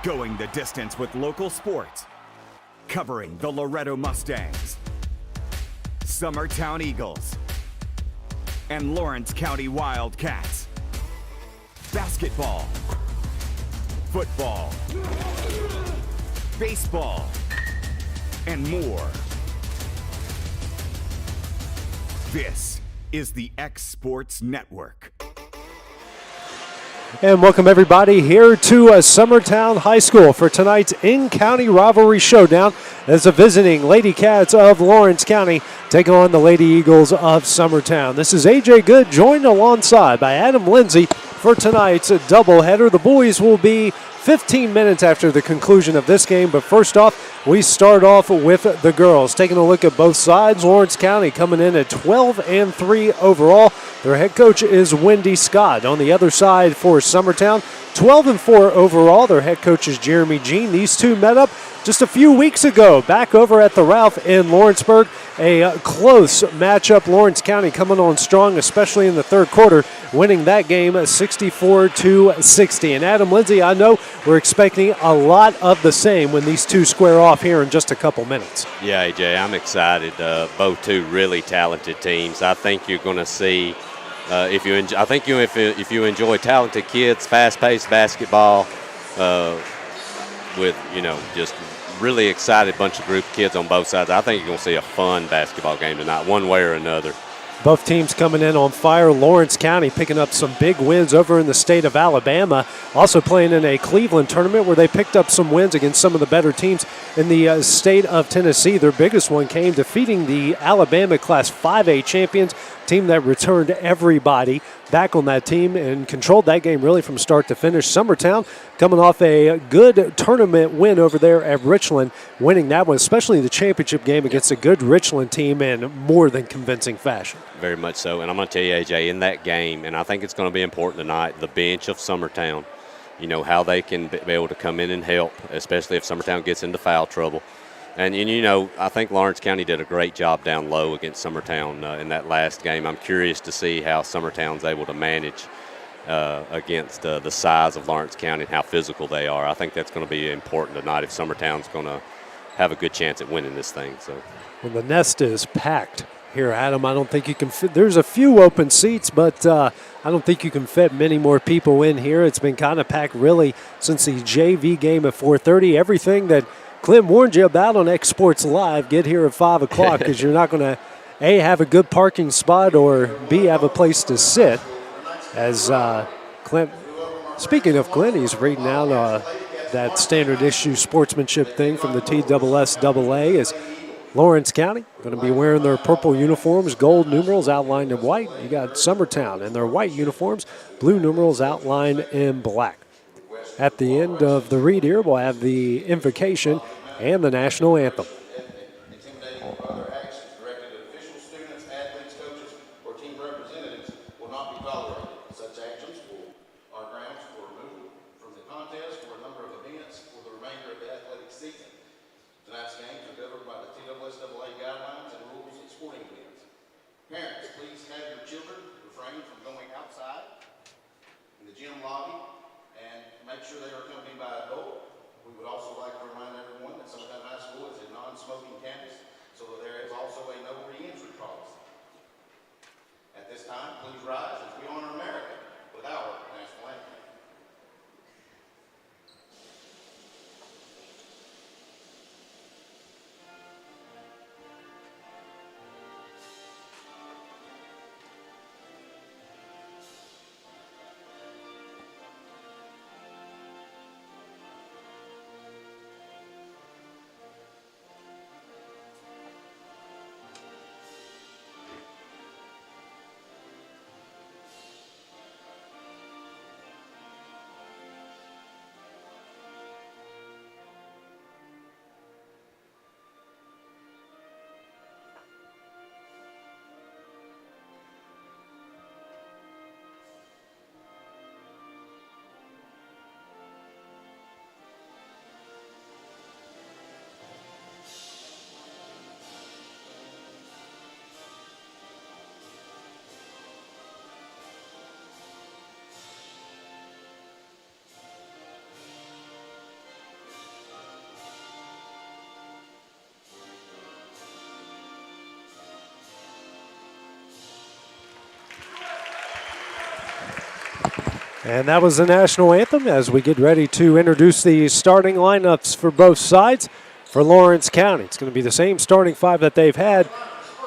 Going the distance with local sports. Covering the Loretto Mustangs, Summertown Eagles, and Lawrence County Wildcats. Basketball, football, baseball, and more. This is the X Sports Network. And welcome everybody here to Summertown High School for tonight's in-county rivalry showdown as the visiting Lady Cats of Lawrence County take on the Lady Eagles of Summertown. This is AJ Good, joined alongside by Adam Lindsay for tonight's doubleheader. The boys will be 15 minutes after the conclusion of this game, but first off, we start off with the girls. Taking a look at both sides, Lawrence County coming in at 12-3 overall. Their head coach is Wendy Scott. On the other side for Summertown, 12-4 overall. Their head coach is Jeremy Jean. These two met up just a few weeks ago back over at the Ralph in Lawrenceburg. A close matchup. Lawrence County coming on strong, especially in the third quarter, winning that game 64-60. And Adam Lindsay, I know we're expecting a lot of the same when these two square off here in just a couple minutes. Yeah, AJ, I'm excited. Both two really talented teams. I think you're going to see, if you enjoy talented kids, fast-paced basketball, with just really excited bunch of group of kids on both sides. I think you're going to see a fun basketball game tonight, one way or another. Both teams coming in on fire. Lawrence County picking up some big wins over in the state of Alabama. Also playing in a Cleveland tournament where they picked up some wins against some of the better teams in the state of Tennessee. Their biggest one came defeating the Alabama Class 5A champions, team that returned everybody back on that team and controlled that game really from start to finish. Summertown coming off a good tournament win over there at Richland, winning that one, especially the championship game against a good Richland team in more than convincing fashion. Very much so. And I'm going to tell you, AJ, in that game, and I think it's going to be important tonight, the bench of Summertown, how they can be able to come in and help, especially if Summertown gets into foul trouble. And I think Lawrence County did a great job down low against Summertown in that last game. I'm curious to see how Summertown's able to manage against the size of Lawrence County and how physical they are. I think that's going to be important tonight if Summertown's going to have a good chance at winning this thing. So, well, the nest is packed here, Adam. I don't think you can fit. There's a few open seats, but I don't think you can fit many more people in here. It's been kind of packed really since the JV game at 4:30. Everything that Clint warned you about on X Sports Live, get here at 5 o'clock because you're not going to, A, have a good parking spot, or B, have a place to sit. As Clint, speaking of Clint, he's reading out that standard issue sportsmanship thing from the TSSAA is Lawrence County going to be wearing their purple uniforms, gold numerals outlined in white. You got Summertown in their white uniforms, blue numerals outlined in black. At the end of the read here, we'll have the invocation and the national anthem. Intimidating or other actions directed at officials, students, athletes, coaches, or team representatives will not be tolerated. Such actions are grounds for removal from the contest for a number of events for the remainder of the athletic season. Tonight's games are governed by the TSSAA guidelines and rules of sporting events. Parents, please have your children refrain from going outside in the gym lobby and make sure they are accompanied by an adult. We would also like to remind everyone that Summertown High School is a non And that was the national anthem as we get ready to introduce the starting lineups for both sides for Lawrence County. It's going to be the same starting five that they've had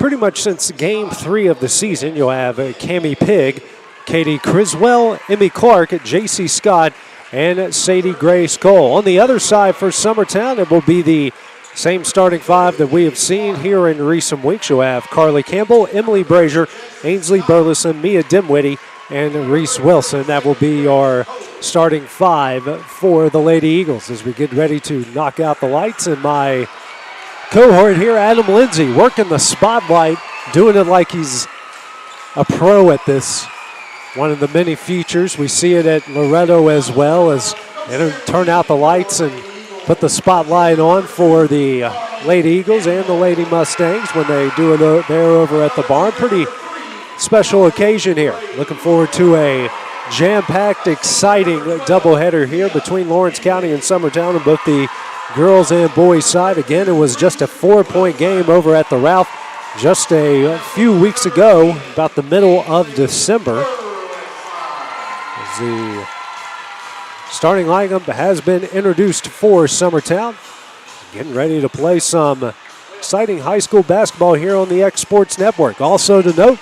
pretty much since Game 3 of the season. You'll have Cammie Pigg, Katie Criswell, Emmy Clark, J.C. Scott, and Sadie Grace Cole. On the other side for Summertown, it will be the same starting five that we have seen here in recent weeks. You'll have Carly Campbell, Emily Brazier, Ainsley Burleson, Mia Dimwitty, and Reese Wilson. That will be our starting five for the Lady Eagles as we get ready to knock out the lights. And my cohort here, Adam Lindsay, working the spotlight, doing it like he's a pro at this. One of the many features. We see it at Loretto as well as turn out the lights and put the spotlight on for the Lady Eagles and the Lady Mustangs when they do it there over at the barn. Pretty special occasion here. Looking forward to a jam-packed, exciting doubleheader here between Lawrence County and Summertown on both the girls and boys side. Again, it was just a 4-point game over at the Ralph just a few weeks ago, about the middle of December. The starting lineup has been introduced for Summertown. Getting ready to play some exciting high school basketball here on the X Sports Network. Also to note,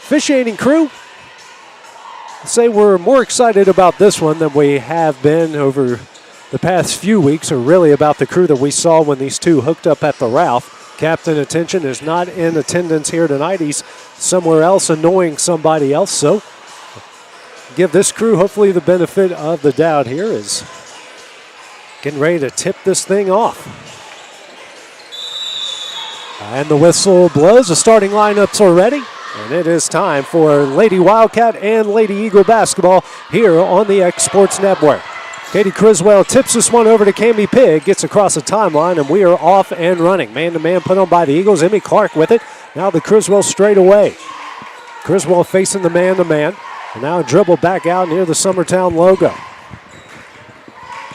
officiating crew, say we're more excited about this one than we have been over the past few weeks, or really about the crew that we saw when these two hooked up at the Ralph. Captain Attention is not in attendance here tonight. He's somewhere else annoying somebody else, so give this crew hopefully the benefit of the doubt here is getting ready to tip this thing off. And the whistle blows. The starting lineups are ready. And it is time for Lady Wildcat and Lady Eagle basketball here on the X Sports Network. Katie Criswell tips this one over to Cammie Pigg, gets across the timeline, and we are off and running. Man-to-man put on by the Eagles. Emmy Clark with it. Now the Criswell straight away. Criswell facing the man-to-man. And now a dribble back out near the Summertown logo.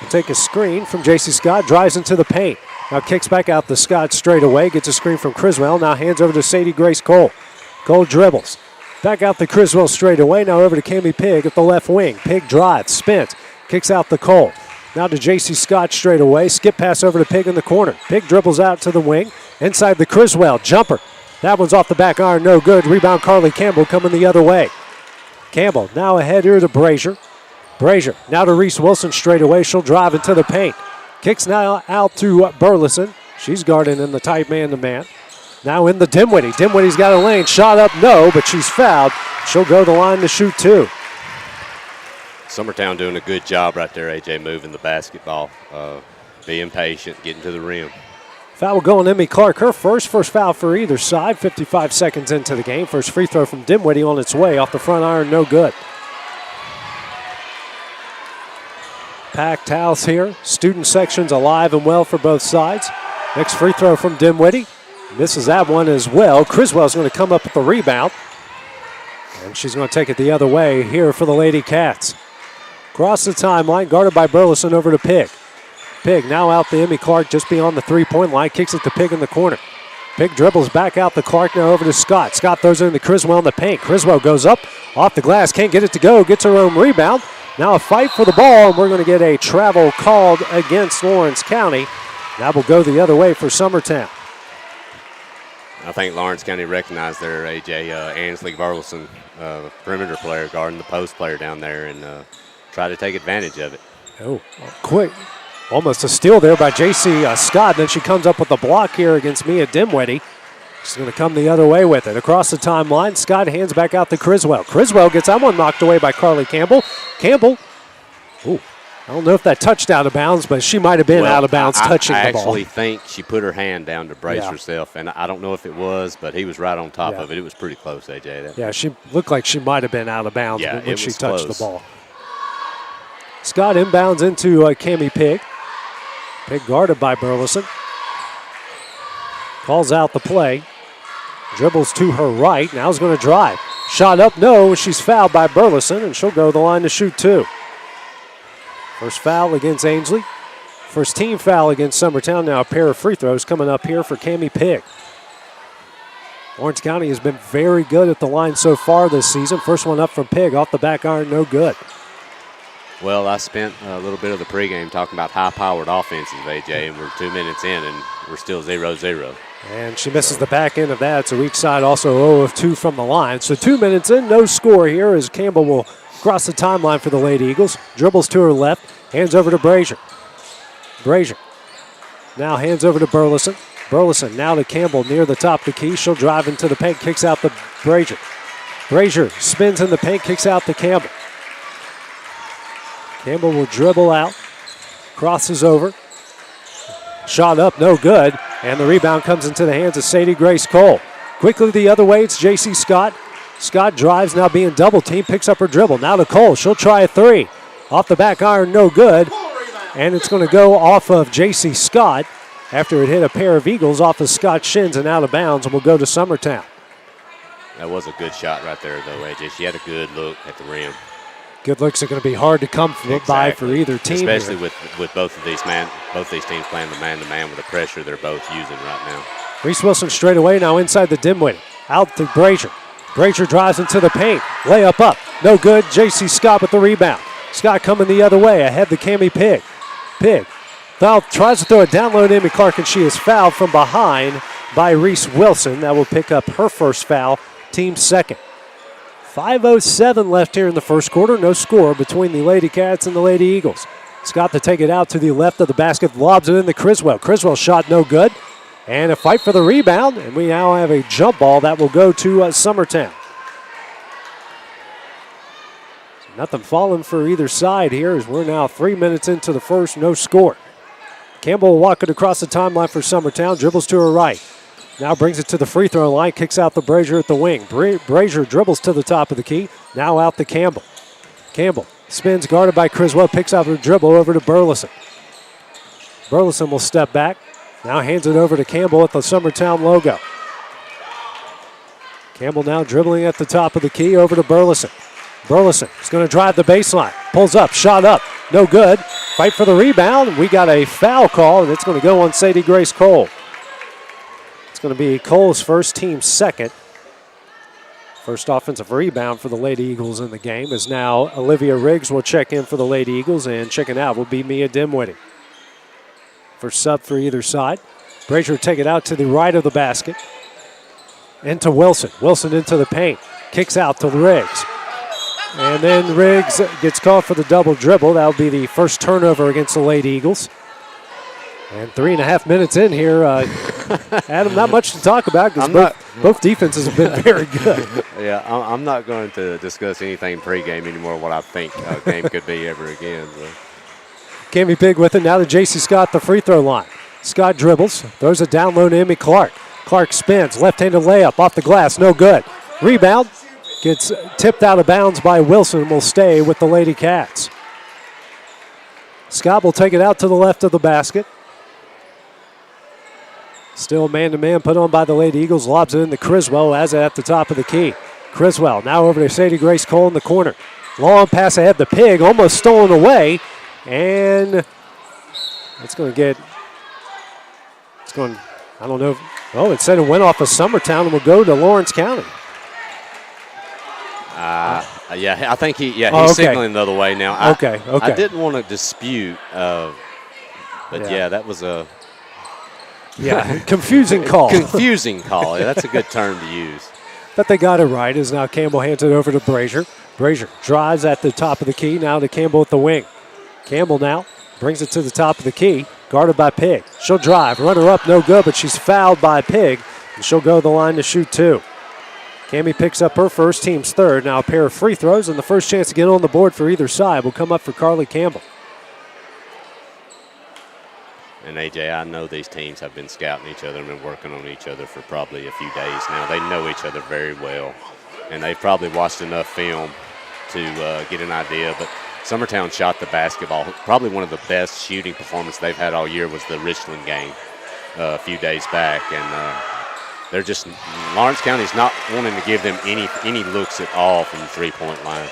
Take a screen from J.C. Scott, drives into the paint. Now kicks back out to Scott straight away, gets a screen from Criswell. Now hands over to Sadie Grace Cole. Cole dribbles. Back out to Criswell straight away. Now over to Cammie Pigg at the left wing. Pigg drives, spins, kicks out to Cole. Now to J.C. Scott straight away. Skip pass over to Pigg in the corner. Pigg dribbles out to the wing. Inside the Criswell. Jumper. That one's off the back iron. No good. Rebound Carly Campbell coming the other way. Campbell now ahead here to Brazier. Brazier now to Reese Wilson straight away. She'll drive into the paint. Kicks now out to Burleson. She's guarding in the tight man-to-man. Now in the Dimwitty. Dimwitty's got a lane. Shot up, no, but she's fouled. She'll go to the line to shoot two. Summertown doing a good job right there, AJ, moving the basketball, being patient, getting to the rim. Foul going Emmy Clark, her first foul for either side, 55 seconds into the game. First free throw from Dimwitty on its way, off the front iron, no good. Packed house here. Student section's alive and well for both sides. Next free throw from Dimwitty. Misses that one as well. Criswell's going to come up with the rebound. And she's going to take it the other way here for the Lady Cats. Across the timeline, guarded by Burleson over to Pigg. Pigg now out to Emmy Clark just beyond the three-point line. Kicks it to Pigg in the corner. Pigg dribbles back out to Clark, now over to Scott. Scott throws it into Criswell in the paint. Criswell goes up, off the glass, can't get it to go, gets her own rebound. Now a fight for the ball, and we're going to get a travel called against Lawrence County. That will go the other way for Summertown. I think Lawrence County recognized their AJ Ainsley Burleson, perimeter player, guarding the post player down there, and try to take advantage of it. Oh, quick. Almost a steal there by J.C. Scott. Then she comes up with the block here against Mia Dimwitty. She's going to come the other way with it. Across the timeline, Scott hands back out to Criswell. Criswell gets that one knocked away by Carly Campbell. Campbell, ooh, I don't know if that touched out of bounds, but she might have been out of bounds touching the ball. I actually think she put her hand down to brace herself, and I don't know if it was, but he was right on top of it. It was pretty close, AJ. Yeah, she looked like she might have been out of bounds when she touched the ball. Scott inbounds into Cammie Pigg. Pigg guarded by Burleson. Calls out the play. Dribbles to her right. Now is going to drive. Shot up, no. She's fouled by Burleson, and she'll go to the line to shoot two. First foul against Ainsley. First team foul against Summertown. Now a pair of free throws coming up here for Cammie Pigg. Lawrence County has been very good at the line so far this season. First one up from Pigg, off the back iron, no good. Well, I spent a little bit of the pregame talking about high-powered offenses, AJ, and we're 2 minutes in, and we're still 0-0. And she misses the back end of that, so each side also 0 of 2 from the line. So 2 minutes in, no score here as Campbell will cross the timeline for the Lady Eagles. Dribbles to her left, hands over to Brazier. Brazier now hands over to Burleson. Burleson now to Campbell near the top of the key. She'll drive into the paint, kicks out to Brazier. Brazier spins in the paint, kicks out to Campbell. Campbell will dribble out, crosses over. Shot up, no good. And the rebound comes into the hands of Sadie Grace Cole. Quickly the other way, it's J.C. Scott. Scott drives, now being double teamed, picks up her dribble. Now to Cole, she'll try a three. Off the back iron, no good. And it's going to go off of J.C. Scott after it hit a pair of Eagles off of Scott's shins and out of bounds, and will go to Summertown. That was a good shot right there, though, AJ. She had a good look at the rim. Good looks are going to be hard to come by for either team, especially with both these teams playing the man-to-man with the pressure they're both using right now. Reese Wilson straight away now inside the dimwit. Out to Brazier. Brazier drives into the paint. Layup up. No good. J.C. Scott with the rebound. Scott coming the other way. Ahead to Cammie Pigg. Pigg tries to throw it down low to Amy Clark, and she is fouled from behind by Reese Wilson. That will pick up her first foul, team second. 5:07 left here in the first quarter. No score between the Lady Cats and the Lady Eagles. Scott to take it out to the left of the basket, lobs it into Criswell. Criswell shot no good. And a fight for the rebound, and we now have a jump ball that will go to Summertown. So nothing falling for either side here as we're now 3 minutes into the first, no score. Campbell will walk it across the timeline for Summertown, dribbles to her right. Now brings it to the free throw line, kicks out the Brazier at the wing. Brazier dribbles to the top of the key, now out to Campbell. Campbell spins, guarded by Criswell, picks out her dribble over to Burleson. Burleson will step back, now hands it over to Campbell at the Summertown logo. Campbell now dribbling at the top of the key over to Burleson. Burleson is going to drive the baseline, pulls up, shot up, no good. Fight for the rebound, we got a foul call, and it's going to go on Sadie Grace Cole. It's going to be Cole's first, team second. First offensive rebound for the Lady Eagles in the game is now Olivia Riggs will check in for the Lady Eagles, and checking out will be Mia Dimwitty. For sub for either side. Brazier will take it out to the right of the basket. Into Wilson. Wilson into the paint. Kicks out to Riggs. And then Riggs gets called for the double dribble. That will be the first turnover against the Lady Eagles. And 3.5 minutes in here, Adam, not much to talk about because both defenses have been very good. Yeah, I'm not going to discuss anything pregame anymore, what I think a game could be ever again. So. Cammie Pigg with it. Now to J.C. Scott, the free throw line. Scott dribbles, throws it down low to Emmy Clark. Clark spins, left-handed layup off the glass, no good. Rebound, gets tipped out of bounds by Wilson and will stay with the Lady Cats. Scott will take it out to the left of the basket. Still man-to-man put on by the Lady Eagles. Lobs it into Criswell as at the top of the key. Criswell now over to Sadie Grace Cole in the corner. Long pass ahead to Pigg, almost stolen away. And it's going to get, I don't know. It said it went off of Summertown and will go to Lawrence County. Yeah, I think he's okay. signaling the other way now. Okay. I didn't want to dispute, but that was a... Yeah, confusing call. Confusing call. Yeah, that's a good term to use. But they got it right as now Campbell hands it over to Brazier. Brazier drives at the top of the key, now to Campbell at the wing. Campbell now brings it to the top of the key, guarded by Pigg. She'll drive, run her up, no good, but she's fouled by Pigg, and she'll go to the line to shoot two. Cammie picks up her first, team's third. Now a pair of free throws, and the first chance to get on the board for either side will come up for Carly Campbell. And, AJ, I know these teams have been scouting each other and been working on each other for probably a few days now. They know each other very well, and they've probably watched enough film to get an idea. But Summertown shot the basketball. Probably one of the best shooting performances they've had all year was the Richland game a few days back. And they're just – Lawrence County's not wanting to give them any looks at all from the three-point line.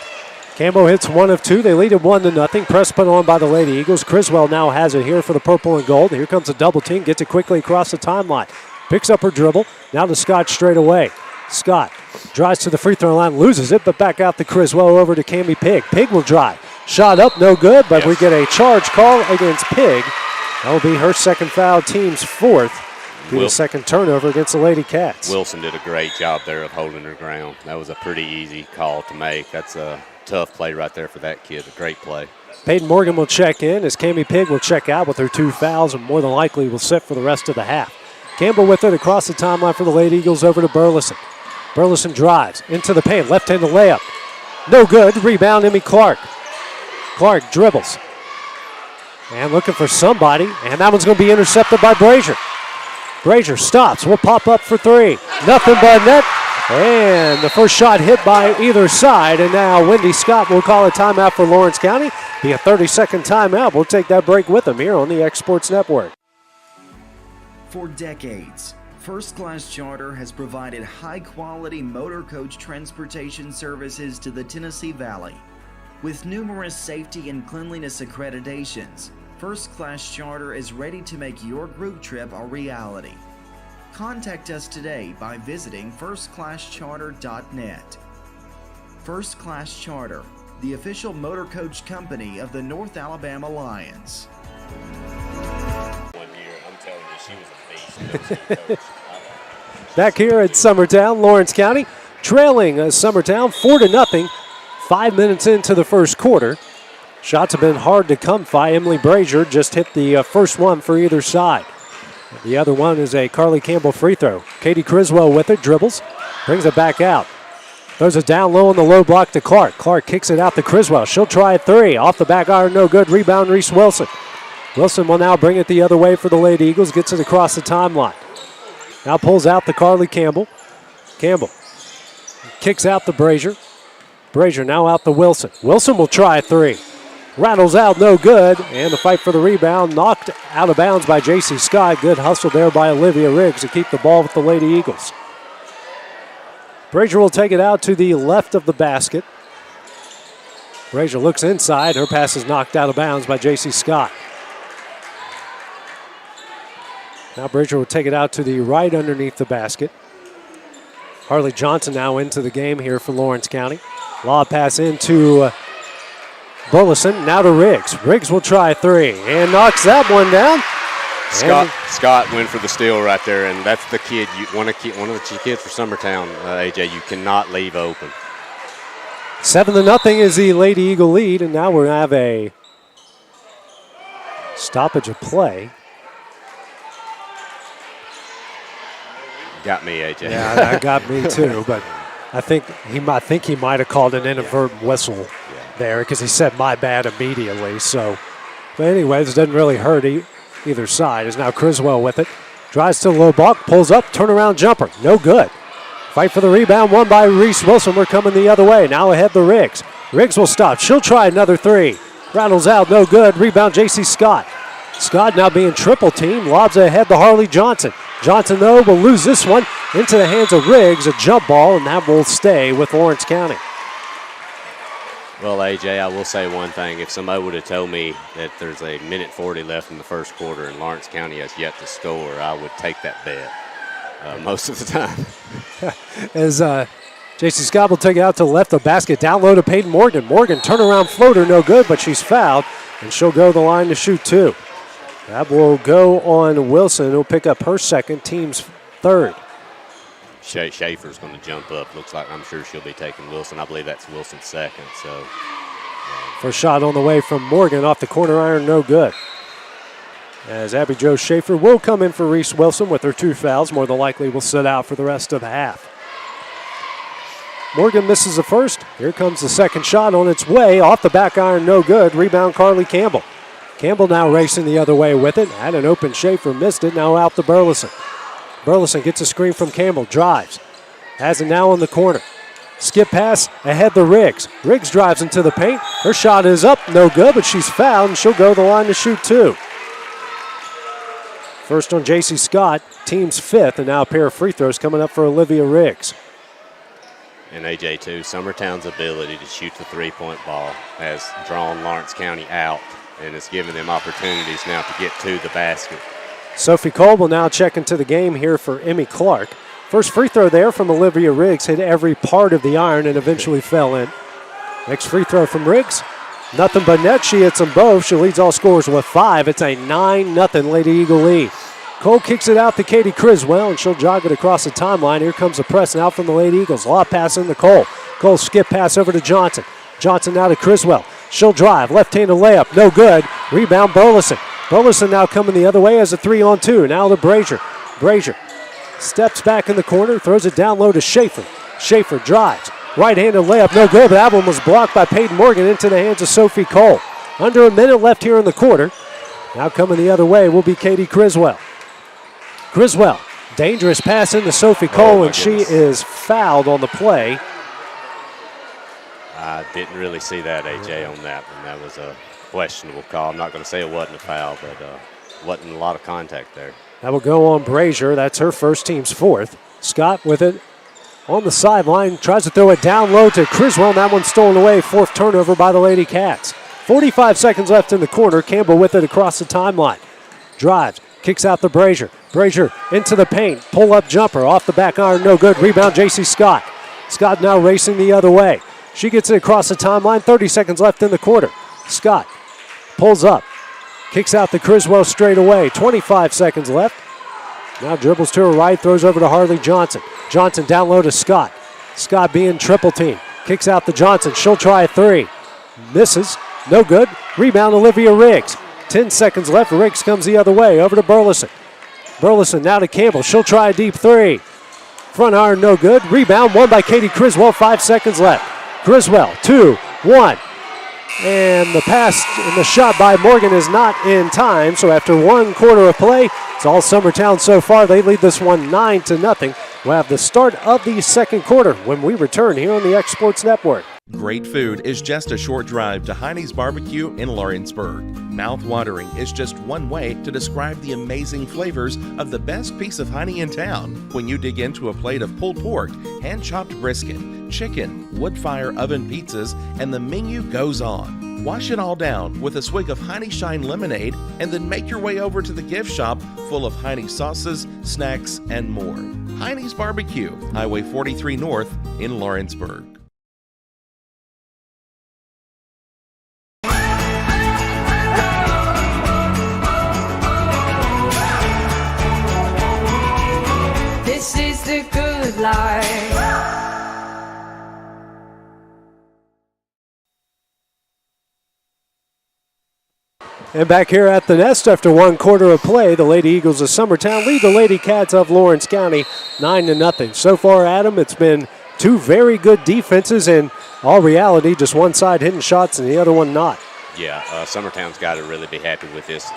Campbell hits one of two. They lead it 1-0. Press put on by the Lady Eagles. Criswell now has it here for the purple and gold. Here comes a double team. Gets it quickly across the timeline. Picks up her dribble. Now to Scott straight away. Scott drives to the free throw line, loses it, but back out to Criswell over to Cammie Pigg. Pigg will drive. Shot up, no good, but we get a charge call against Pig. That will be her second foul, team's fourth. The second turnover against the Lady Cats. Wilson did a great job there of holding her ground. That was a pretty easy call to make. That's a tough play right there for that kid. A great play. Peyton Morgan will check in as Cami Pig will check out with her 2 fouls and more than likely will sit for the rest of the half. Campbell with it across the timeline for the Lady Eagles over to Burleson. Burleson drives into the paint, left-handed layup. No good. Rebound, Emmy Clark. Clark dribbles. And looking for somebody, and that one's going to be intercepted by Brazier. Brazier stops, will pop up for 3. Nothing but net, and the first shot hit by either side, and now Wendy Scott will call a timeout for Lawrence County. Be a 30-second timeout. We'll take that break with them here on the X Sports Network. For decades, First Class Charter has provided high-quality motor coach transportation services to the Tennessee Valley. With numerous safety and cleanliness accreditations, First Class Charter is ready to make your group trip a reality. Contact us today by visiting firstclasscharter.net. First Class Charter, the official motor coach company of the North Alabama Lions. 1 year, I'm telling you, she was a beast. Back here at Summertown, Lawrence County, trailing Summertown 4-0, 5 minutes into the first quarter. Shots have been hard to come by. Emily Brazier just hit the first one for either side. The other one is a Carly Campbell free throw. Katie Criswell with it, dribbles, brings it back out. Throws it down low on the low block to Clark. Clark kicks it out to Criswell. She'll try a 3. Off the back iron, no good. Rebound, Reese Wilson. Wilson will now bring it the other way for the Lady Eagles. Gets it across the timeline. Now pulls out to Carly Campbell. Campbell kicks out to Brazier. Brazier now out to Wilson. Wilson will try a 3. Rattles out, no good. And the fight for the rebound, knocked out of bounds by J.C. Scott. Good hustle there by Olivia Riggs to keep the ball with the Lady Eagles. Brazier will take it out to the left of the basket. Brazier looks inside. Her pass is knocked out of bounds by J.C. Scott. Now Brazier will take it out to the right underneath the basket. Harley Johnson now into the game here for Lawrence County. Lob pass into Burleson, now to Riggs. Riggs will try a 3 and knocks that one down. Scott went for the steal right there, and that's the kid, one of the kids for Summertown, AJ, you cannot leave open. 7-0 is the Lady Eagle lead, and now we're going to have a stoppage of play. Got me, AJ. Yeah, that got me too, but I think he might have called an inadvertent whistle there because he said my bad immediately. So, but anyways, it doesn't really hurt either side. Is now Criswell with it. Drives to the low block, pulls up, turnaround jumper. No good. Fight for the rebound, won by Reese Wilson. We're coming the other way. Now ahead to Riggs. Riggs will stop. She'll try another 3. Rattles out, no good. Rebound, J.C. Scott. Scott now being triple teamed. Lobs ahead to Harley Johnson. Johnson, though, will lose this one into the hands of Riggs. A jump ball, and that will stay with Lawrence County. Well, AJ, I will say one thing. If somebody would have told me that there's a minute 40 left in the first quarter and Lawrence County has yet to score, I would take that bet most of the time. As J.C. Scott will take it out to the left of the basket, down low to Peyton Morgan. Morgan, turnaround floater, no good, but she's fouled, and she'll go to the line to shoot 2. That will go on Wilson, who'll pick up her second, team's third. Schaefer's going to jump up. Looks like I'm sure she'll be taking Wilson. I believe that's Wilson's second. So, first shot on the way from Morgan off the corner iron, no good. As Abby Jo Schaefer will come in for Reese Wilson with her 2 fouls. More than likely will sit out for the rest of the half. Morgan misses the first. Here comes the second shot on its way. Off the back iron, no good. Rebound, Carly Campbell. Campbell now racing the other way with it. Had an open Schaefer, missed it. Now out to Burleson. Burleson gets a screen from Campbell, drives. Has it now in the corner. Skip pass ahead to Riggs. Riggs drives into the paint. Her shot is up, no good, but she's fouled, and she'll go to the line to shoot 2. First on J.C. Scott, team's 5th, and now a pair of free throws coming up for Olivia Riggs. And AJ, too, Summertown's ability to shoot the three-point ball has drawn Lawrence County out, and it's given them opportunities now to get to the basket. Sophie Cole will now check into the game here for Emmy Clark. First free throw there from Olivia Riggs, hit every part of the iron and eventually fell in. Next free throw from Riggs, Nothing but net. She hits them both. She leads all scorers with 5. It's a 9-0 Lady Eagle lead. Cole kicks it out to Katie Criswell, and she'll jog it across the timeline. Here comes the press now from the Lady Eagles. Lob pass into Cole. Cole skip pass over to Johnson. Johnson now to Criswell. She'll drive. Left-handed layup. No good. Rebound Burleson. Burleson now coming the other way as a 3-on-2. Now to Brazier. Brazier steps back in the corner. Throws it down low to Schaefer. Schaefer drives. Right-handed layup. No good, but that one was blocked by Peyton Morgan into the hands of Sophie Cole. Under a minute left here in the quarter. Now coming the other way will be Katie Criswell. Criswell, dangerous pass into Sophie Cole, and she is fouled on the play. I didn't really see that, AJ, on that one. That was a questionable call. I'm not going to say it wasn't a foul, but wasn't a lot of contact there. That will go on Brazier. That's her first, team's 4th. Scott with it on the sideline, tries to throw it down low to Criswell, and that one's stolen away. 4th turnover by the Lady Cats. 45 seconds left in the corner. Campbell with it across the timeline. Drives, kicks out to Brazier. Brazier into the paint. Pull-up jumper off the back iron, no good. Rebound, J.C. Scott. Scott now racing the other way. She gets it across the timeline. 30 seconds left in the quarter. Scott pulls up. Kicks out to Criswell straight away. 25 seconds left. Now dribbles to her right. Throws over to Harley Johnson. Johnson down low to Scott. Scott being triple team. Kicks out to Johnson. She'll try a 3. Misses. No good. Rebound, Olivia Riggs. 10 seconds left. Riggs comes the other way. Over to Burleson. Burleson now to Campbell. She'll try a deep 3. Front iron, no good. Rebound, won by Katie Criswell. 5 seconds left. Criswell, 2, 1. And the pass and the shot by Morgan is not in time. So after 1 quarter of play, it's all Summertown so far. They lead this one 9-0. We'll have the start of the second quarter when we return here on the X Sports Network. Great food is just a short drive to Heine's Barbecue in Lawrenceburg. Mouth-watering is just one way to describe the amazing flavors of the best piece of Heine in town. When you dig into a plate of pulled pork, hand-chopped brisket, chicken, wood-fire oven pizzas, and the menu goes on. Wash it all down with a swig of Heine Shine lemonade and then make your way over to the gift shop full of Heine sauces, snacks, and more. Heine's Barbecue, Highway 43 North in Lawrenceburg. This is the good life. And back here at the nest after 1 quarter of play, the Lady Eagles of Summertown lead the Lady Cats of Lawrence County 9-0. So far, Adam, it's been 2 very good defenses, and all reality, just one side hitting shots and the other one not. Yeah, Summertown's got to really be happy with this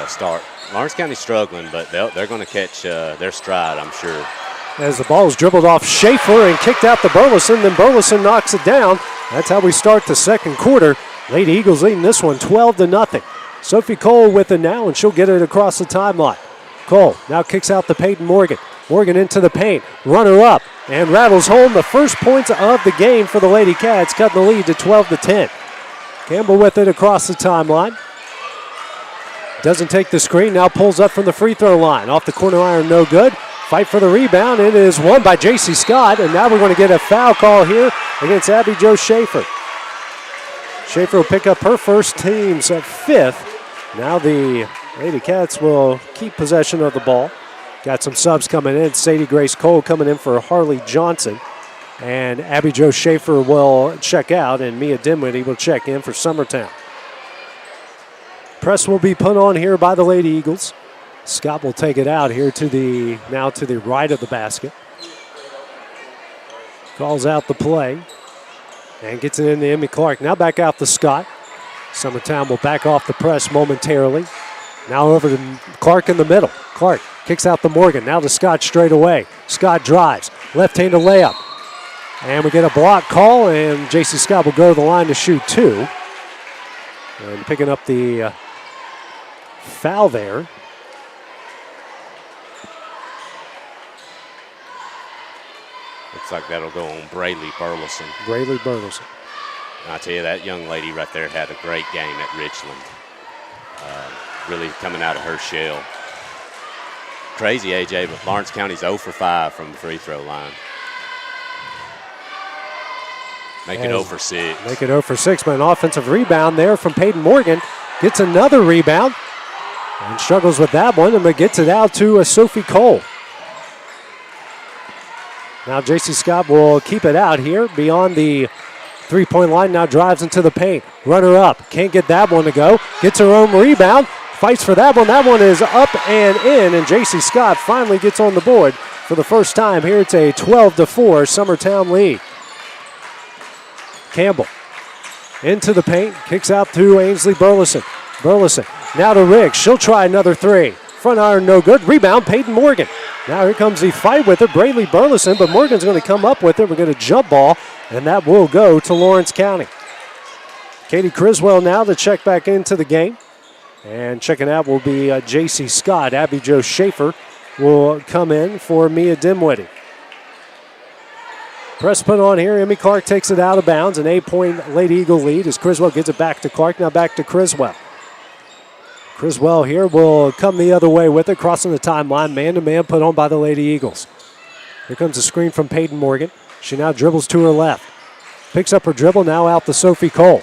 start. Lawrence County's struggling, but they're going to catch their stride, I'm sure. As the ball is dribbled off Schaefer and kicked out to Burleson, then Burleson knocks it down. That's how we start the second quarter. Lady Eagles leading this one 12-0. Sophie Cole with it now, and she'll get it across the timeline. Cole now kicks out to Peyton Morgan. Morgan into the paint, runner up, and rattles home the first points of the game for the Lady Cats, cutting the lead to 12-10. Campbell with it across the timeline. Doesn't take the screen, now pulls up from the free throw line. Off the corner iron, no good. Fight for the rebound. It is won by J.C. Scott, and now we're going to get a foul call here against Abby Jo Schaefer. Schaefer will pick up her first, team's 5th. Now the Lady Cats will keep possession of the ball. Got some subs coming in. Sadie Grace Cole coming in for Harley Johnson. And Abby Jo Schaefer will check out, and Mia Dinwiddie will check in for Summertown. Press will be put on here by the Lady Eagles. Scott will take it out here to the right of the basket. Calls out the play and gets it into Emmy Clark. Now back out to Scott. Summertown will back off the press momentarily. Now over to Clark in the middle. Clark kicks out to Morgan. Now to Scott straight away. Scott drives. Left-handed layup. And we get a block call, and J.C. Scott will go to the line to shoot 2. And picking up the foul there. Looks like that'll go on Braylee Burleson. Braylee Burleson. And I tell you, that young lady right there had a great game at Richland. Really coming out of her shell. Crazy, AJ, but Lawrence County's 0 for 5 from the free throw line. Make it 0 for 6. Make it 0 for 6, but an offensive rebound there from Peyton Morgan. Gets another rebound and struggles with that one, but gets it out to Sophie Cole. Now J.C. Scott will keep it out here beyond the three-point line. Now drives into the paint. Runner up. Can't get that one to go. Gets her own rebound. Fights for that one. That one is up and in, and J.C. Scott finally gets on the board for the first time. Here it's a 12-4 Summertown lead. Campbell into the paint. Kicks out to Ainsley Burleson. Burleson now to Riggs. She'll try another three. Front iron no good. Rebound Peyton Morgan. Now here comes the fight with it. Braley Burleson, but Morgan's going to come up with it. We're going to jump ball, and that will go to Lawrence County. Katie Criswell now to check back into the game. And checking out will be J.C. Scott. Abby Jo Schaefer will come in for Mia Dimwitty. Press put on here. Emmy Clark takes it out of bounds. An 8-point Lady Eagle lead as Criswell gets it back to Clark. Now back to Criswell. Criswell here will come the other way with it, crossing the timeline. Man-to-man put on by the Lady Eagles. Here comes a screen from Peyton Morgan. She now dribbles to her left. Picks up her dribble, now out to Sophie Cole.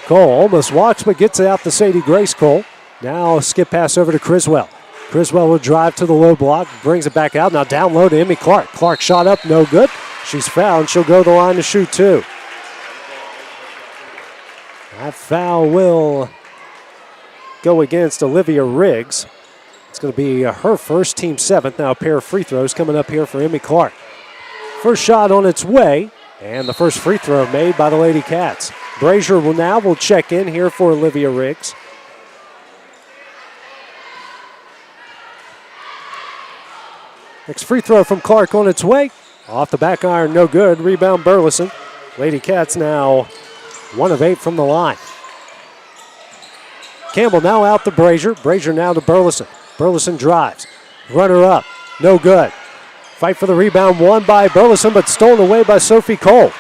Cole almost walks, but gets it out to Sadie Grace Cole. Now a skip pass over to Criswell. Criswell will drive to the low block, brings it back out. Now down low to Emmy Clark. Clark shot up, no good. She's fouled. She'll go to the line to shoot two. That foul will go against Olivia Riggs. It's going to be her first, team 7th. Now a pair of free throws coming up here for Emmy Clark. First shot on its way, and the first free throw made by the Lady Cats. Brazier will check in here for Olivia Riggs. Next free throw from Clark on its way. Off the back iron, no good. Rebound Burleson. Lady Cats now 1 of 8 from the line. Campbell now out to Brazier. Brazier now to Burleson. Burleson drives. Runner up. No good. Fight for the rebound won by Burleson, but stolen away by Sophie Cole.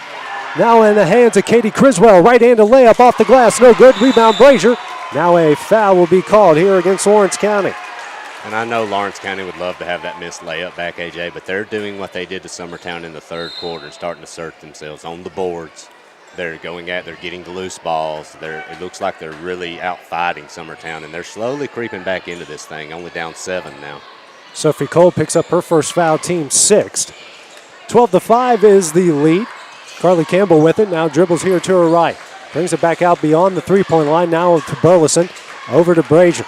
Now in the hands of Katie Criswell. Right-handed layup off the glass. No good. Rebound Brazier. Now a foul will be called here against Lawrence County. And I know Lawrence County would love to have that missed layup back, AJ, but they're doing what they did to Summertown in the third quarter and starting to assert themselves on the boards. They're getting the loose balls. It looks like they're really out fighting Summertown, and they're slowly creeping back into this thing, only down 7 now. Sophie Cole picks up her first foul, team 6th. 12-5 is the lead. Carly Campbell with it, now dribbles here to her right. Brings it back out beyond the three-point line, now to Burleson, over to Brazier.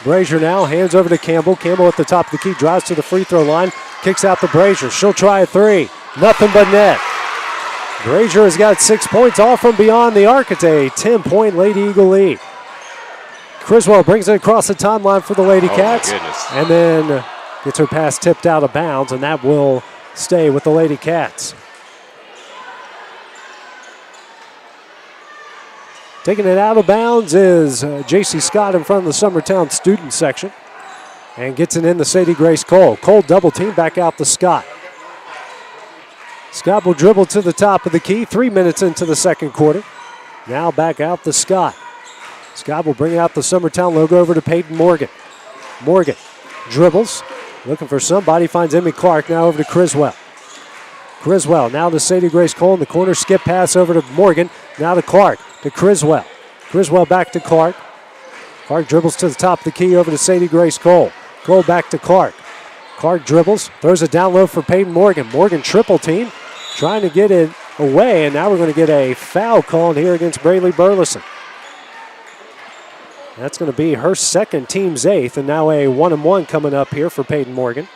Brazier now hands over to Campbell. Campbell at the top of the key, drives to the free throw line, kicks out to Brazier. She'll try a three. Nothing but net. Brazier has got 6 points, all from beyond the arc. It's a 10-point Lady Eagle lead. Criswell brings it across the timeline for the Lady Cats. And then gets her pass tipped out of bounds, and that will stay with the Lady Cats. Taking it out of bounds is J.C. Scott in front of the Summertown student section. And gets it in to Sadie Grace Cole. Cole double team back out to Scott. Scott will dribble to the top of the key. 3 minutes into the second quarter. Now back out to Scott. Scott will bring out the Summertown logo over to Peyton Morgan. Morgan dribbles. Looking for somebody. Finds Emmy Clark. Now over to Criswell. Criswell now to Sadie Grace Cole in the corner. Skip pass over to Morgan. Now to Clark. To Criswell. Criswell back to Clark. Clark dribbles to the top of the key over to Sadie Grace Cole. Cole back to Clark. Clark dribbles. Throws it down low for Peyton Morgan. Morgan triple team. Trying to get it away. And now we're going to get a foul called here against Braley Burleson. That's going to be her second, team's 8th. And now a 1-and-1 coming up here for Peyton Morgan.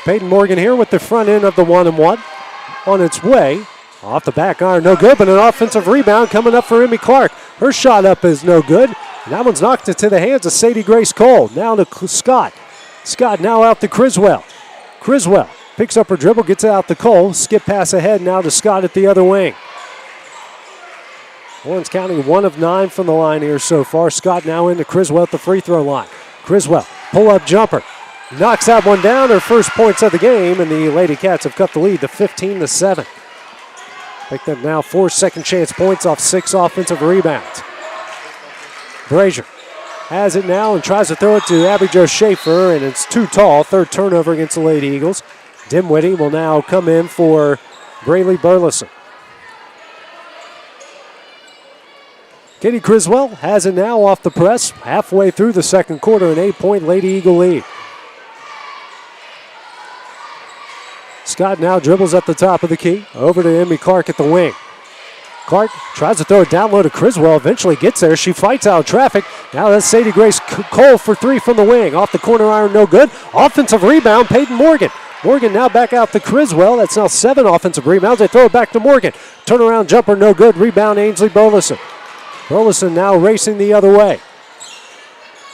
Peyton Morgan here with the front end of the 1-and-1 on its way. Off the back iron, no good, but an offensive rebound coming up for Emmy Clark. Her shot up is no good. And that one's knocked into the hands of Sadie Grace Cole. Now to Scott. Scott now out to Criswell. Criswell picks up her dribble, gets it out to Cole. Skip pass ahead now to Scott at the other wing. Lawrence County 1 of 9 from the line here so far. Scott now into Criswell at the free throw line. Criswell, pull-up jumper. Knocks that one down, her first points of the game, and the Lady Cats have cut the lead to 15-7. Picked up now 4 second chance points off 6 offensive rebounds. Brazier has it now and tries to throw it to Abby Jo Schaefer, and it's too tall. Third turnover against the Lady Eagles. Dimwitty will now come in for Braylee Burleson. Katie Criswell has it now off the press, halfway through the second quarter, an 8-point Lady Eagle lead. Scott now dribbles at the top of the key, over to Emmy Clark at the wing. Clark tries to throw it down low to Criswell, eventually gets there. She fights out traffic. Now that's Sadie Grace Cole for three from the wing. Off the corner iron, no good. Offensive rebound, Peyton Morgan. Morgan now back out to Criswell. That's now 7 offensive rebounds. They throw it back to Morgan. Turnaround jumper, no good. Rebound, Ainsley Burleson. Burleson now racing the other way.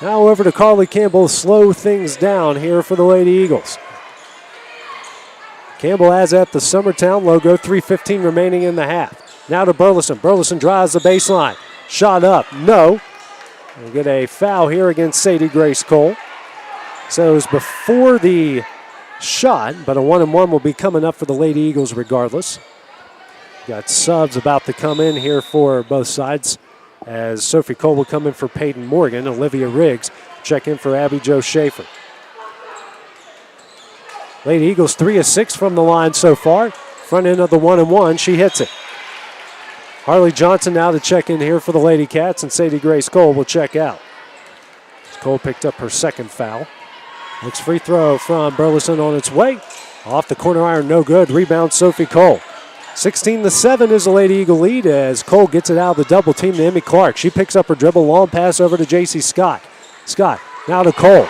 Now over to Carly Campbell, slow things down here for the Lady Eagles. Campbell has at the Summertown logo, 3:15 remaining in the half. Now to Burleson. Burleson drives the baseline. Shot up, no. We get a foul here against Sadie Grace Cole. So it was before the shot, but a 1-and-1 will be coming up for the Lady Eagles regardless. Got subs about to come in here for both sides, as Sophie Cole will come in for Peyton Morgan. Olivia Riggs check in for Abby Jo Schaefer. Lady Eagles 3 of 6 from the line so far. Front end of the 1-and-1, she hits it. Harley Johnson now to check in here for the Lady Cats, and Sadie Grace Cole will check out. Cole picked up her second foul. Next free throw from Burleson on its way. Off the corner iron, no good. Rebound, Sophie Cole. 16-7 is the Lady Eagle lead as Cole gets it out of the double team to Emmy Clark. She picks up her dribble, long pass over to J.C. Scott. Scott now to Cole.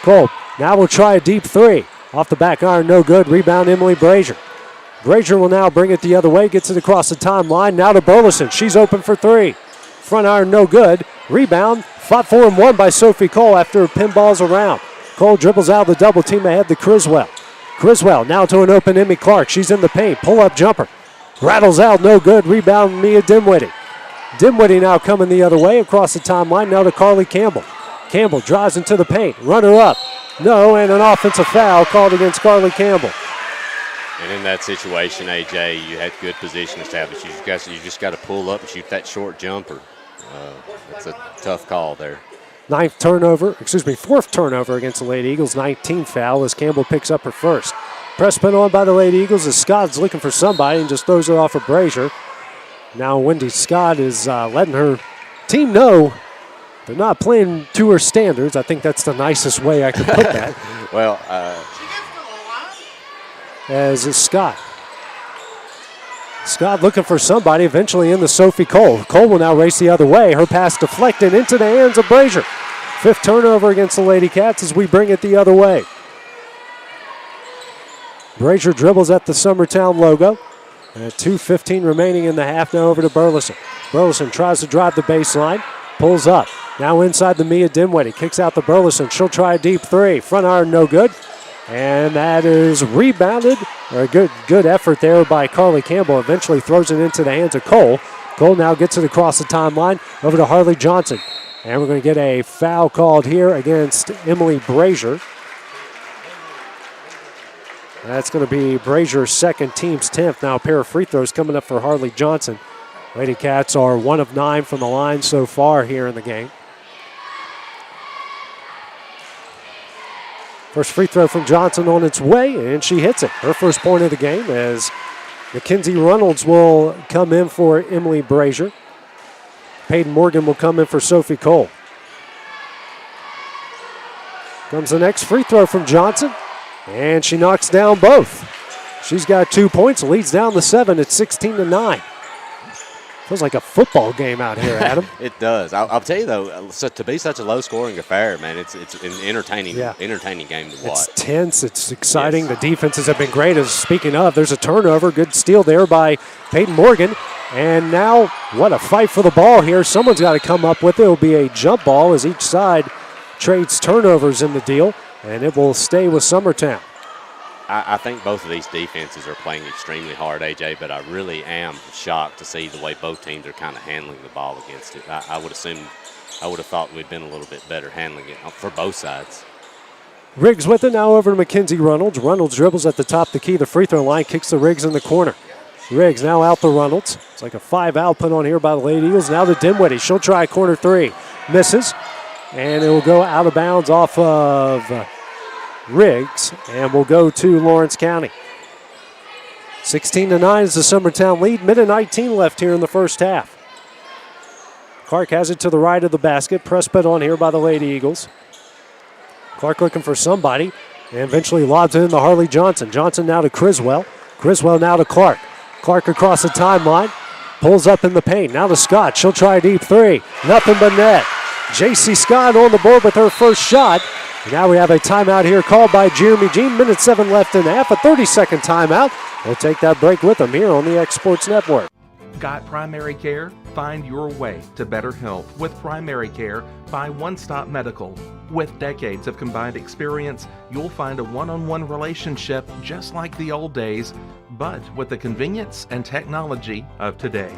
Cole now will try a deep three. Off the back iron, no good. Rebound, Emily Brazier. Brazier will now bring it the other way, gets it across the timeline. Now to Burleson. She's open for three. Front iron, no good. Rebound, fought for and won by Sophie Cole after pinballs around. Cole dribbles out of the double team ahead to Criswell. Criswell now to an open Emmy Clark. She's in the paint. Pull-up jumper. Rattles out, no good. Rebound, Mia Dimwitty. Dimwitty now coming the other way across the timeline. Now to Carly Campbell. Campbell drives into the paint. Runner up. No, and an offensive foul called against Carly Campbell. And in that situation, AJ, you had good position established. You just got to pull up and shoot that short jumper. That's a tough call there. Fourth turnover against the Lady Eagles. 19th foul as Campbell picks up her first. Press put on by the Lady Eagles as Scott's looking for somebody and just throws it off of Brazier. Now Wendy Scott is letting her team know they're not playing to her standards. I think that's the nicest way I could put that. Well, as is Scott. Scott looking for somebody, eventually in the Sophie Cole. Cole will now race the other way. Her pass deflected into the hands of Brazier. 5th turnover against the Lady Cats as we bring it the other way. Brazier dribbles at the Summertown logo. And 2:15 remaining in the half. Now over to Burleson. Burleson tries to drive the baseline. Pulls up. Now inside the Mia Dimwitty. Kicks out to Burleson. She'll try a deep three. Front iron, no good. And that is rebounded. A good effort there by Carly Campbell. Eventually throws it into the hands of Cole. Cole now gets it across the timeline over to Harley Johnson. And we're going to get a foul called here against Emily Brazier. That's going to be Brazier's second, team's 10th. Now a pair of free throws coming up for Harley Johnson. Lady Cats are 1 of 9 from the line so far here in the game. First free throw from Johnson on its way, and she hits it. Her first point of the game as Mackenzie Reynolds will come in for Emily Brazier. Peyton Morgan will come in for Sophie Cole. Comes the next free throw from Johnson, and she knocks down both. She's got 2 points, leads down to 7 at 16-9. Feels like a football game out here, Adam. It does. I'll tell you though, so to be such a low-scoring affair, man, it's an entertaining game to watch. It's tense. It's exciting. Yes. The defenses have been great. As speaking of, there's a turnover. Good steal there by Peyton Morgan. And now, what a fight for the ball here. Someone's got to come up with it. It'll be a jump ball as each side trades turnovers in the deal, and it will stay with Summertown. I think both of these defenses are playing extremely hard, AJ, but I really am shocked to see the way both teams are kind of handling the ball against it. I would have thought we'd been a little bit better handling it for both sides. Riggs with it, now over to Mackenzie Reynolds. Reynolds dribbles at the top of the key, the free throw line, kicks the Riggs in the corner. Riggs now out to Reynolds. It's like a 5 out put on here by the Lady Eagles. Now to Dimwitty. She'll try a corner three. Misses. and it will go out of bounds off of Riggs, and will go to Lawrence County. 16-9 is the Summertown lead. Minute 19 left here in the first half. Clark has it to the right of the basket. Press bet on here by the Lady Eagles. Clark looking for somebody, and eventually lobs it in to Harley Johnson. Johnson now to Criswell. Criswell now to Clark. Clark across the timeline. Pulls up in the paint. Now to Scott. She'll try a deep three. Nothing but net. J.C. Scott on the board with her first shot. Now we have a timeout here called by Jeremy Jean. Minute 7 left in the half. A 30-second timeout. We'll take that break with them here on the X Sports Network. Got primary care? Find your way to better health with primary care by One Stop Medical. With decades of combined experience, you'll find a one-on-one relationship just like the old days, but with the convenience and technology of today.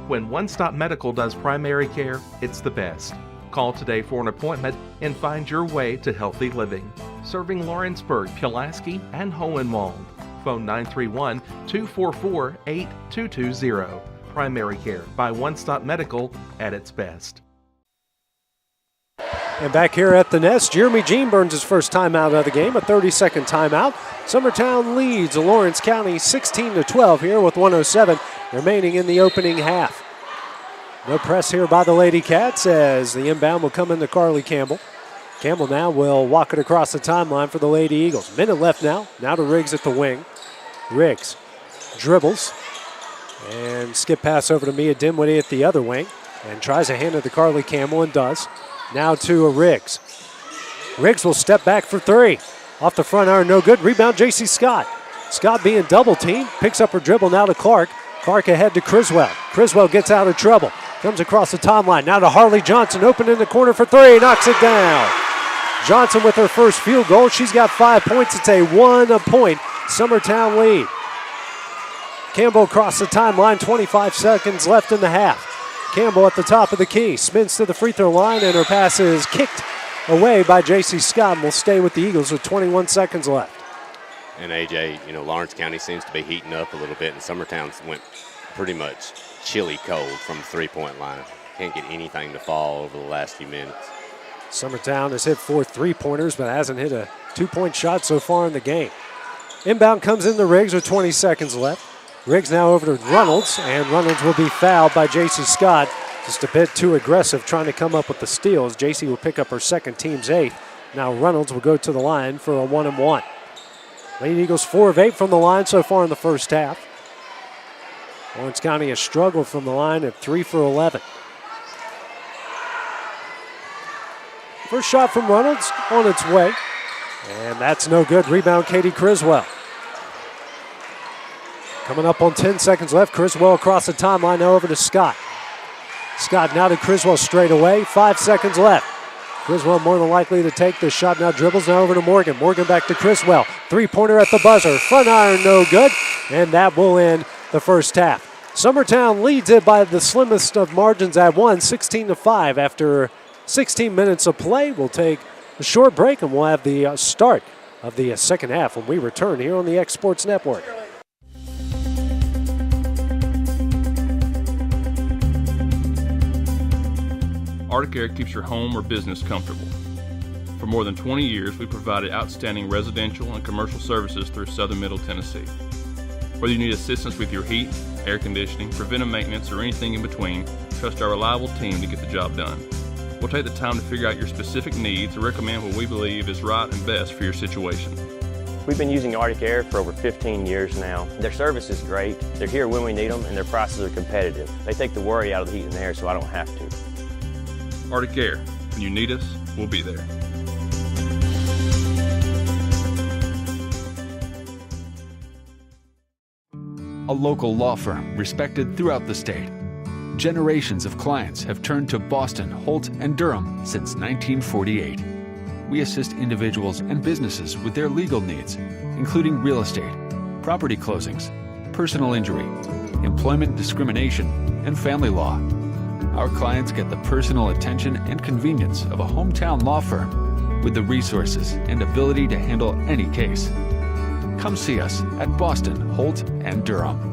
When One Stop Medical does primary care, it's the best. Call today for an appointment and find your way to healthy living. Serving Lawrenceburg, Pulaski, and Hohenwald. Phone 931-244-8220. Primary care by One Stop Medical at its best. And back here at the nest, Jeremy Jean burns his first timeout of the game, a 30-second timeout. Summertown leads Lawrence County 16-12 here with 1:07 remaining in the opening half. No press here by the Lady Cats as the inbound will come into Carly Campbell. Campbell now will walk it across the timeline for the Lady Eagles. Minute left now. Now to Riggs at the wing. Riggs dribbles and skip pass over to Mia Dinwiddie at the other wing and tries to hand it to Carly Campbell and does. Now to Riggs. Riggs will step back for three. Off the front iron, no good. Rebound, J.C. Scott. Scott being double teamed. Picks up her dribble now to Clark. Clark ahead to Criswell. Criswell gets out of trouble. Comes across the timeline. Now to Harley Johnson. Open in the corner for three. Knocks it down. Johnson with her first field goal. She's got 5 points. It's a 1-point Summertown lead. Campbell across the timeline. 25 seconds left in the half. Campbell at the top of the key. Spins to the free throw line, and her pass is kicked away by J.C. Scott and will stay with the Eagles with 21 seconds left. And AJ, Lawrence County seems to be heating up a little bit, and Summertown went pretty much chilly cold from the three-point line. Can't get anything to fall over the last few minutes. Summertown has hit 4 3-pointers, but hasn't hit a 2-point shot so far in the game. Inbound comes in the Riggs with 20 seconds left. Riggs now over to Reynolds, and Reynolds will be fouled by J.C. Scott. Just a bit too aggressive trying to come up with the steals. J.C. will pick up her second, team's 8th. Now Reynolds will go to the line for a 1-and-1. Lady Eagles 4 of 8 from the line so far in the first half. Lawrence County has struggled from the line at 3 for 11. First shot from Reynolds on its way, and that's no good. Rebound, Katie Criswell. Coming up on 10 seconds left, Criswell across the timeline, now over to Scott. Scott now to Criswell straight away, 5 seconds left. Criswell more than likely to take the shot, now dribbles, now over to Morgan. Morgan back to Criswell, 3-pointer at the buzzer. Front iron, no good, and that will end the first half. Summertown leads it by the slimmest of margins at 16-5. After 16 minutes of play, we'll take a short break, and we'll have the start of the second half when we return here on the X Sports Network. Arctic Air keeps your home or business comfortable. For more than 20 years, we've provided outstanding residential and commercial services through Southern Middle Tennessee. Whether you need assistance with your heat, air conditioning, preventive maintenance, or anything in between, trust our reliable team to get the job done. We'll take the time to figure out your specific needs and recommend what we believe is right and best for your situation. We've been using Arctic Air for over 15 years now. Their service is great, they're here when we need them, and their prices are competitive. They take the worry out of the heat and air so I don't have to. Arctic Air. When you need us, we'll be there. A local law firm respected throughout the state. Generations of clients have turned to Boston, Holt, and Durham since 1948. We assist individuals and businesses with their legal needs, including real estate, property closings, personal injury, employment discrimination, and family law. Our clients get the personal attention and convenience of a hometown law firm with the resources and ability to handle any case. Come see us at Boston, Holt, and Durham.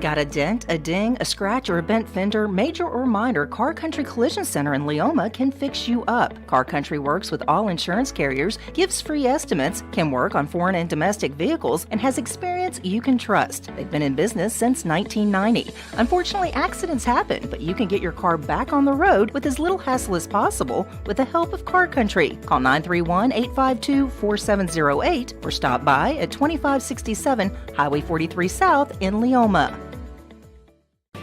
Got a dent, a ding, a scratch, or a bent fender? Major or minor, Car Country Collision Center in Leoma can fix you up. Car Country works with all insurance carriers, gives free estimates, can work on foreign and domestic vehicles, and has experience you can trust. They've been in business since 1990. Unfortunately, accidents happen, but you can get your car back on the road with as little hassle as possible with the help of Car Country. Call 931-852-4708 or stop by at 2567 Highway 43 South in Leoma.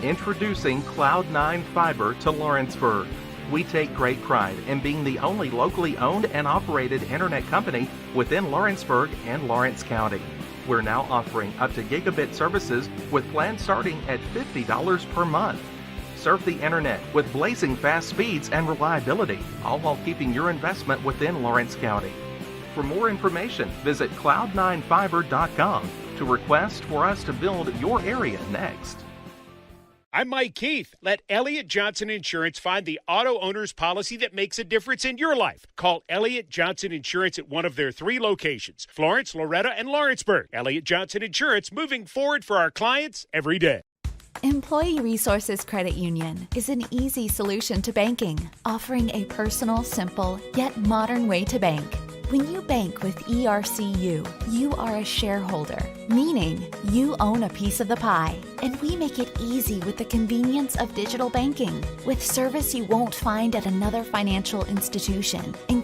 Introducing Cloud9 Fiber to Lawrenceburg. We take great pride in being the only locally owned and operated internet company within Lawrenceburg and Lawrence County. We're now offering up to gigabit services with plans starting at $50 per month. Surf the internet with blazing fast speeds and reliability, all while keeping your investment within Lawrence County. For more information, visit cloud9fiber.com to request for us to build your area next. I'm Mike Keith. Let Elliott Johnson Insurance find the auto owner's policy that makes a difference in your life. Call Elliott Johnson Insurance at one of their 3 locations, Florence, Loretto, and Lawrenceburg. Elliott Johnson Insurance, moving forward for our clients every day. Employee Resources Credit Union is an easy solution to banking, offering a personal, simple, yet modern way to bank. When you bank with ERCU, you are a shareholder, meaning you own a piece of the pie. And we make it easy with the convenience of digital banking, with service you won't find at another financial institution,